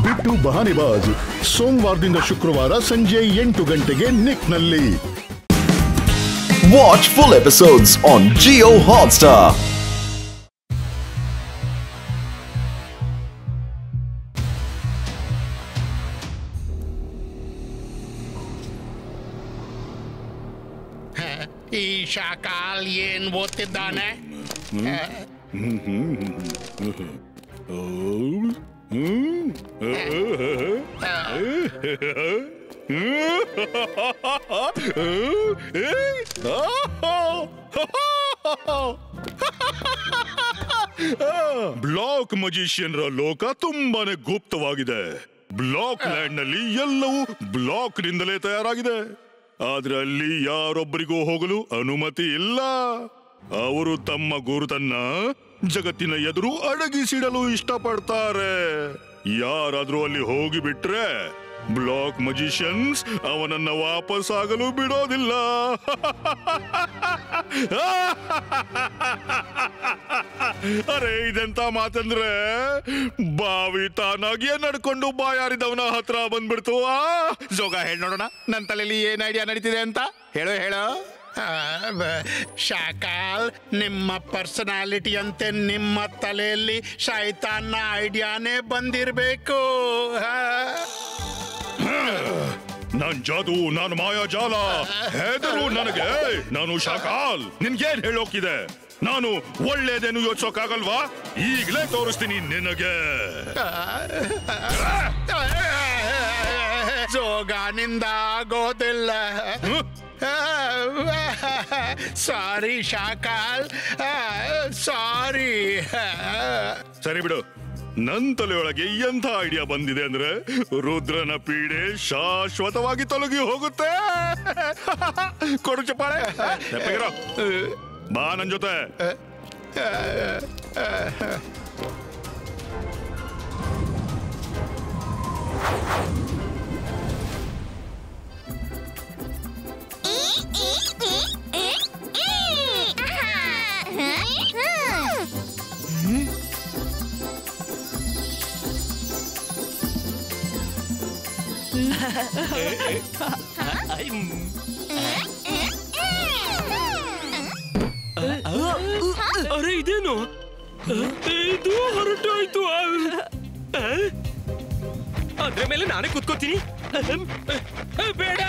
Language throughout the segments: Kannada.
ಬಿಟ್ಟು ಬಹಾನಿಬಾಜ್ ಸೋಮವಾರದಿಂದ ಶುಕ್ರವಾರ ಸಂಜೆ 8 ಗಂಟೆಗೆ ನಿಕ್ನಲ್ಲಿ. Watch full episodes on Jio Hotstar. ಈ ಶಾಕಾಲ್ ಏನ್ ಓದ್ತಿದ್ದಾನೆ? ಬ್ಲಾಕ್ ಮಜಿಷಿಯನ್ ರ ಲೋಕ ತುಂಬಾನೇ ಗುಪ್ತವಾಗಿದೆ. ಬ್ಲಾಕ್ ಲ್ಯಾಂಡ್ ನಲ್ಲಿ ಎಲ್ಲವೂ ಬ್ಲಾಕ್ ನಿಂದಲೇ ತಯಾರಾಗಿದೆ. ಆದ್ರೆ ಅಲ್ಲಿ ಯಾರೊಬ್ಬರಿಗೂ ಹೋಗಲು ಅನುಮತಿ ಇಲ್ಲ. ಅವರು ತಮ್ಮ ಗುರುತನ್ನ ಜಗತ್ತಿನ ಎದುರು ಅಡಗಿಸಿಡಲು ಇಷ್ಟಪಡ್ತಾರೆ. ಯಾರಾದ್ರೂ ಅಲ್ಲಿ ಹೋಗಿಬಿಟ್ರೆ ಬ್ಲಾಕ್ ಮಜಿಷಿಯನ್ಸ್ ಅವನನ್ನ ವಾಪಸ್ ಆಗಲು ಬಿಡೋದಿಲ್ಲ. ಅರೆ ಇದೆಂತ ಮಾತಂದ್ರೆ ಬಾವಿ ತಾನಾಗಿಯೇ ನಡ್ಕೊಂಡು ಬಾಯಾರಿದವನ ಹತ್ರ ಬಂದ್ಬಿಡ್ತು. ಜೋಗ ಹೇಳಿ ನೋಡೋಣ, ನನ್ನ ತಲೆಯಲ್ಲಿ ಏನ್ ಐಡಿಯಾ ನಡೀತಿದೆ ಅಂತ. ಹೇಳೋ. ಶಾಕಾಲ್, ನಿಮ್ಮ ಪರ್ಸನಾಲಿಟಿ ಅಂತೆ ನಿಮ್ಮ ತಲೆಯಲ್ಲಿ ಶೈತಾನ್ನ ಐಡಿಯಾನೇ ಬಂದಿರ್ಬೇಕು. ನಾನ್ ಜಾದು, ನಾನು ಮಾಯಾಜಾಲ. ಹೆದರು ನನಗೆ. ನಾನು ಶಾಕಾಲ್. ನಿನ್ಗೇನ್ ಹೇಳೋಕಿದೆ? ನಾನು ಒಳ್ಳೇದೇನು ಯೋಚಿಸೋಕಾಗಲ್ವಾ? ಈಗಲೇ ತೋರಿಸ್ತೀನಿ ನಿನಗೆ. ಜೋಗಾನಿಂದ ಆಗೋದಿಲ್ಲ. ಸಾರಿ ಶಾಕಾಲ್, ಸಾರಿ. ಸರಿ ಬಿಡು. ನನ್ ತಲೆಯೊಳಗೆ ಎಂಥ ಐಡಿಯಾ ಬಂದಿದೆ ಅಂದ್ರೆ ರುದ್ರನ ಪೀಡೆ ಶಾಶ್ವತವಾಗಿ ತೊಲಗಿ ಹೋಗುತ್ತೆ. ಕೊಡು ಚಪ್ಪಾಳೆ. ಬಾ ನನ್ ಜೊತೆ. ಅರೆ ಇದೇನು? ಇದು ಹೊರಟೋಯ್ತು. ಅದ್ರ ಮೇಲೆ ನಾನೇ ಕೂತ್ಕೋತೀನಿ. ಬೇಡ.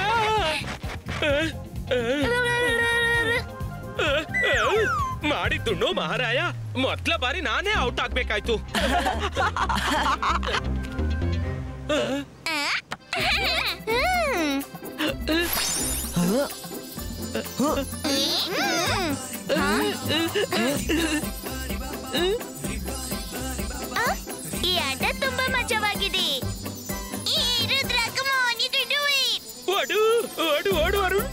ಮಾಡಿದ್ದುಣ್ಣು ಮಹಾರಾಯ. ಮೊದ್ಲ ಬಾರಿ ನಾನೇ ಔಟ್ ಆಗ್ಬೇಕಾಯ್ತು. ಈ ಆಟ ತುಂಬಾ ಮಜವಾಗಿದೆ. ಓಡು ಅರುಣ್.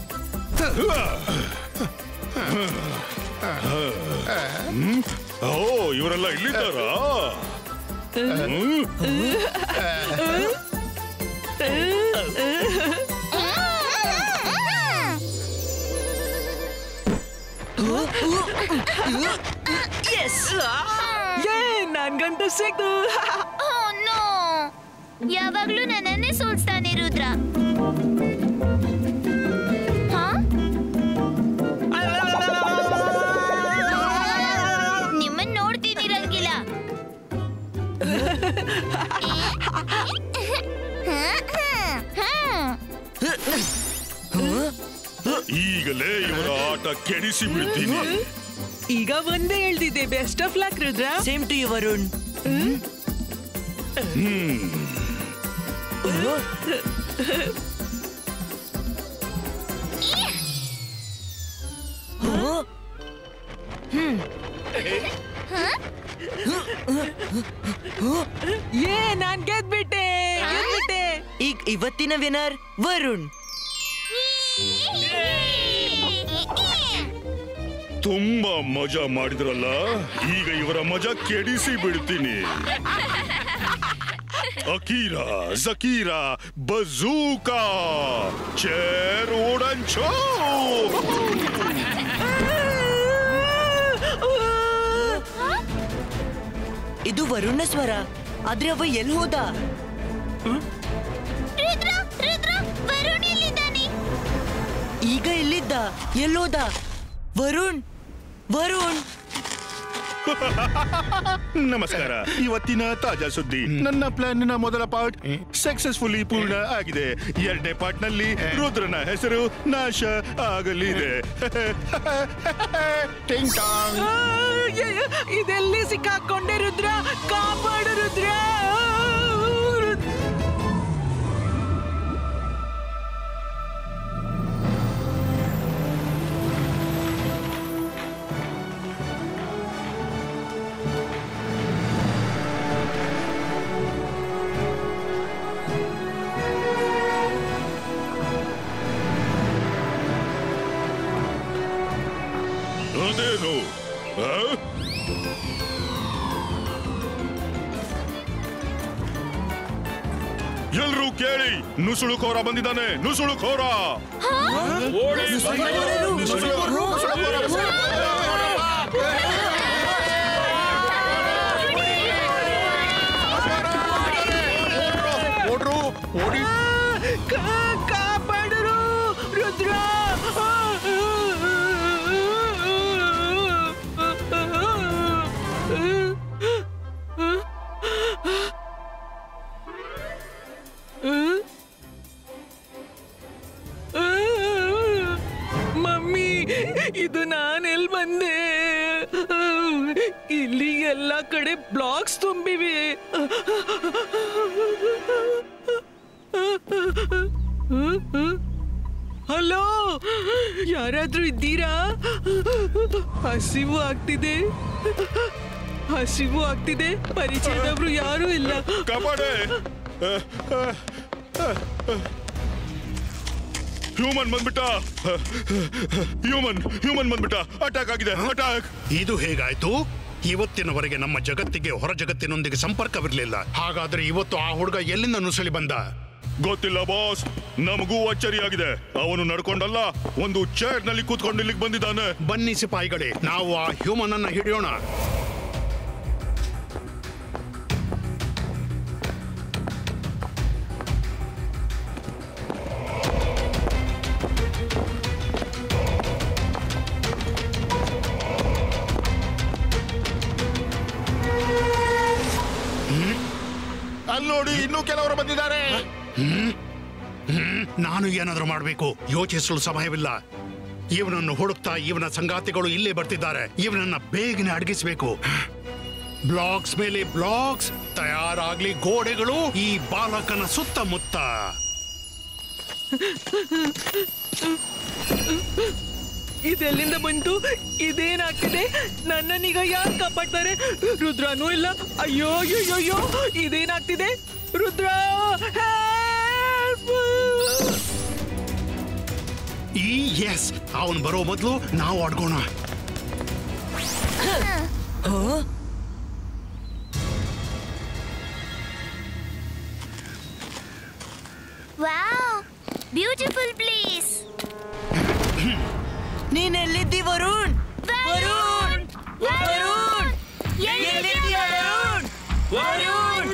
ಓ, ಇವರೆಲ್ಲ ಇಲ್ಲಿದ್ದಾರಾ? ನನ್ಗಂತೂ ಸಿಕ್ತು. ಯಾವಾಗ್ಲೂ ನನ್ನನ್ನೇ ಸೋಲ್ಸ್ತಾನೆ ರುದ್ರ. ನಿಮ್ಮನ್ ನೋಡ್ತೀನಿ ರಂಗಿಲ್ಲ. ಈಗಲೇ ಇವರ ಆಟ ಕೆಡಿಸಿ ಬಿಡ್ತೀನಿ. ಈಗ ಒಂದೇ ಹೇಳ್ತಿದ್ದೆ. Best of luck Rudra. Same to you Varun. ನಾನ್ ಗೆದ್ಬಿಟ್ಟೆ. ಈಗ ಇವತ್ತಿನ ವಿನರ್ ವರುಣ್. ತುಂಬಾ ಮಜಾ ಮಾಡಿದ್ರಲ್ಲ, ಈಗ ಇವರ ಮಜಾ ಕೆಡಿಸಿ ಬಿಡ್ತೀನಿ. Akira, ಜಕೀರಾ, ಬಜೂಕಾ, chair ಓಡಂಚೋ. ಇದು ವರುಣ ಸ್ವರ. ಆದ್ರೆ ಅವ ಎಲ್ಲಿ ಹೋದ? ರುದ್ರ ರುದ್ರ ವರುಣ್ ಎಲ್ಲಿದ್ದಾನೆ? ಈಗ ಎಲ್ಲಿದ್ದ? ಎಲ್ಲೋದ? ವರುಣ್ ವರುಣ್ ನಮಸ್ಕಾರ. ಇವತ್ತಿನ ತಾಜಾ ಸುದ್ದಿ. ನನ್ನ ಪ್ಲಾನ್ ನ ಮೊದಲ ಪಾರ್ಟ್ ಸಕ್ಸಸ್ಫುಲಿ ಪೂರ್ಣ ಆಗಿದೆ. ಎರಡನೇ ಪಾರ್ಟ್ ನಲ್ಲಿ ರುದ್ರನ ಹೆಸರು ನಾಶ ಆಗಲಿದೆ. ಟಿಂಗ್ ಟಾಂಗ್. ಇದೆಲ್ಲಿ ಸಿಕ್ಕಾಕೊಂಡೆ ರುದ್ರ? ಕಾಪಾಡು ರುದ್ರ. ಅದೇನು? ಎಲ್ರೂ ಕೇಳಿ, ನುಸುಳುಕೋರ ಬಂದಿದ್ದಾನೆ. ನುಸುಳುಕೋರ ಓಡ್ರು ಓಡಿ. ಕಾಪಾಡರು ರುದ್ರ. ಮಮ್ಮಿ, ಇದು ನಾನೆಲ್ ಬಂದೆ? ಇಲ್ಲಿ ಎಲ್ಲ ಕಡೆ ಬ್ಲಾಕ್ಸ್ ತುಂಬಿವೆ. ಹಲೋ, ಯಾರಾದ್ರೂ ಇದ್ದೀರಾ? ಹಸಿವು ಆಗ್ತಿದೆ, ಹಸಿವು ಆಗ್ತಿದೆ. ಪರಿಚಯದವ್ರು ಯಾರು ಇಲ್ಲ. ಕಾಪಾಡೆ. ಹ್ಯೂಮನ್ ಬಂದ್ಬಿಟ್ಟ. ಹ್ಯೂಮನ್ ಬಂದ್ಬಿಟ್ಟ. ಅಟ್ಯಾಕ್ ಆಗಿದೆ. ಅಟ್ಯಾಕ್. ಇದು ಹೇಗಾಯ್ತು? ಇವತ್ತಿನವರೆಗೆ ನಮ್ಮ ಜಗತ್ತಿಗೆ ಹೊರ ಜಗತ್ತಿನೊಂದಿಗೆ ಸಂಪರ್ಕವಿರಲಿಲ್ಲ. ಹಾಗಾದ್ರೆ ಇವತ್ತು ಆ ಹುಡುಗ ಎಲ್ಲಿಂದ ನುಸುಳಿ ಬಂದ? ಗೊತ್ತಿಲ್ಲ ಬಾಸ್. ನಮಗೂ ಅಚ್ಚರಿಯಾಗಿದೆ. ಅವನು ನಡ್ಕೊಂಡಲ್ಲ, ಒಂದು ಚೇರ್ ನಲ್ಲಿ ಕೂತ್ಕೊಂಡು ಇಲ್ಲಿಗೆ ಬಂದಿದ್ದಾನೆ. ಬನ್ನಿ ಸಿಪಾಯಿಗಳೇ, ನಾವು ಆ ಹ್ಯೂಮನ್ ಅನ್ನ ಹಿಡಿಯೋಣ. ಅಲ್ಲಿ ನೋಡಿ, ಇನ್ನೂ ಕೆಲವರು ಬಂದಿದ್ದಾರೆ. ನಾನು ಏನಾದ್ರೂ ಮಾಡಬೇಕು. ಯೋಚಿಸಲು ಸಮಯವಿಲ್ಲ. ಇವನನ್ನು ಹುಡುಕ್ತಾ ಇವನ ಸಂಗಾತಿಗಳು ಇಲ್ಲೇ ಬರ್ತಿದ್ದಾರೆ. ಇವನನ್ನ ಬೇಗನೆ ಅಡಗಿಸಬೇಕು. ಬ್ಲಾಕ್ಸ್ ಮೇಲೆ ಬ್ಲಾಕ್ಸ್ ತಯಾರಾಗ್ಲಿ. ಗೋಡೆಗಳು ಈ ಬಾಲಕನ ಸುತ್ತಮುತ್ತ. ಇದೆಲ್ಲಿಂದ ಬಂತು? ಇದೇನಾಗ್ತಿದೆ? ನನ್ನನ್ನೀಗ ಯಾರು ಕಾಪಾಡ್ತಾರೆ? ರುದ್ರನೂ ಇಲ್ಲ. ಅಯ್ಯೋ ಅಯ್ಯೋ ಅಯ್ಯೋ, ಇದೇನಾಗ್ತಿದೆ? ರುದ್ರ, ಎಸ್, ಅವನು ಬರೋ ಮೊದಲು ನಾವು ಅಡ್ಗೋಣ. Wow, beautiful place. ನೀನೆಲ್ಲಿದ್ದಿ ವರುಣ್? ವರುಣ್ ವರುಣ್ ಎಲ್ಲಿದ್ಯಾ ವರುಣ್? ವರುಣ್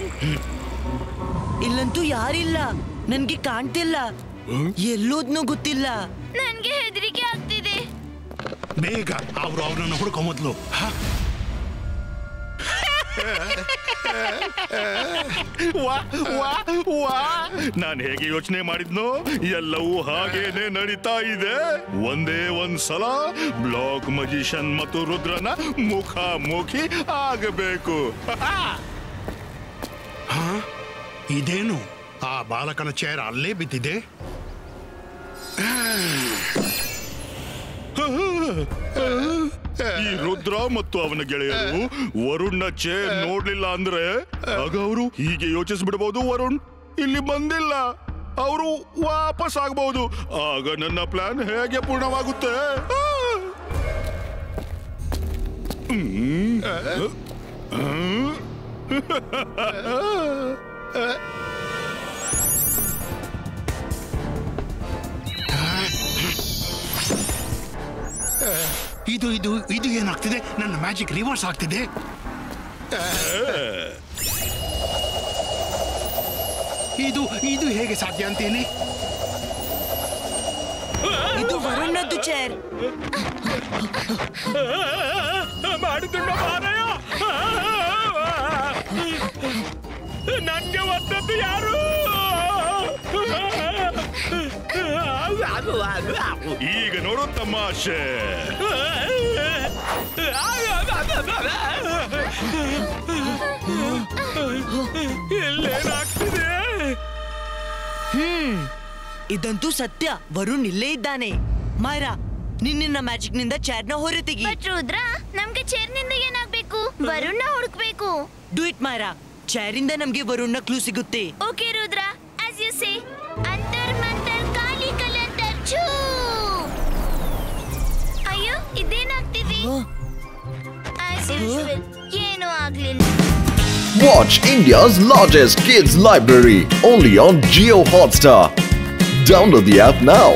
ಇಲ್ಲಂತೂ ಯಾರಿಲ್ಲ. ನನ್ಗೆ ಕಾಣ್ತಿಲ್ಲ. ಎಲ್ಲೋದ್ನೂ ಗೊತ್ತಿಲ್ಲ. ನನ್ಗೆ ಹೆದರಿಕೆ ಆಗ್ತಿದೆ. ಬೇಗ ಅವರು ಅವನನ್ನು ಹುಡುಕೋ ಮೊದಲು. ನಾನು ಹೇಗೆ ಯೋಚನೆ ಮಾಡಿದ್ನೋ ಎಲ್ಲವೂ ಹಾಗೇನೆ ನಡೀತಾ ಇದೆ. ಒಂದೇ ಒಂದ್ಸಲ ಬ್ಲಾಕ್ ಮಜಿಷನ್ ಮತ್ತು ರುದ್ರನ ಮುಖಾಮುಖಿ ಆಗಬೇಕು. ಇದೇನು? ಆ ಬಾಲಕನ ಚೇರ್ ಅಲ್ಲೇ ಬಿದ್ದಿದೆ. ಈ ರುದ್ರ ಮತ್ತು ಅವನ ಗೆಳೆಯರು ವರುಣ್ನ ಚೇರ್ ನೋಡ್ಲಿಲ್ಲ ಅಂದ್ರೆ ಆಗ ಅವರು ಹೀಗೆ ಯೋಚಿಸ್ಬಿಡಬಹುದು, ವರುಣ್ ಇಲ್ಲಿ ಬಂದಿಲ್ಲ, ಅವರು ವಾಪಸ್ ಆಗಬಹುದು. ಆಗ ನನ್ನ ಪ್ಲಾನ್ ಹೇಗೆ ಪೂರ್ಣವಾಗುತ್ತೆ? ಇದು ಇದು ಇದು ಏನಾಗ್ತಿದೆ? ನನ್ನ ಮ್ಯಾಜಿಕ್ ರಿವರ್ಸ್ ಆಗ್ತಿದೆ. ಇದು ಇದು ಹೇಗೆ ಸಾಧ್ಯ ಅಂತೀನಿ? ಇದು ವರುಣದ್ದು ಚೇರ್. ಮಾಡಿದ್ದುಂಡ ಮಾರಾಯ, ನನ್ಗೆ ಒದ್ದದ್ದು ಯಾರು? ಈಗ ನೋಡು ತಮಾಷೆ. ಇಲ್ಲೇನಾಗ್ತಿದೆ? ಇದಂತೂ ಸತ್ಯ. ವರುಣ್ ಇಲ್ಲೇ ಇದ್ದಾನೆ. ಮಾಯರಾ, ನಿನ್ನ ಮ್ಯಾಜಿಕ್ ನಿಂದ ಚೇರ್ನ ಹೊರತೆಗಿ. ಬಟ್ ರುದ್ರ, ನಮ್ಗೆ ಚೇರ್ನಿಂದ ಏನಾಗ್ಬೇಕು? ವರುಣ್ನ ಹುಡುಕ್ಬೇಕು. Do it Mayra. ಚೇರಿಂದ ನಮ್ಗೆ ವರುಣ್ನ ಕ್ಲೂ ಸಿಗುತ್ತೆ. Okay Rudra, as you say. ಅಂತರ್ ಮಂತರ್ ಕಾಲಿ ಕಲಂತರ್ ಛೂ. ಅಯ್ಯೋ, ಇದೇನಾಗ್ತಿದೆ? ಆಸ್ ಯೂಶುವಲ್ ಏನೂ ಆಗ್ಲಿಲ್ಲ. Watch India's largest kids library only on Jio Hotstar. Download the app now.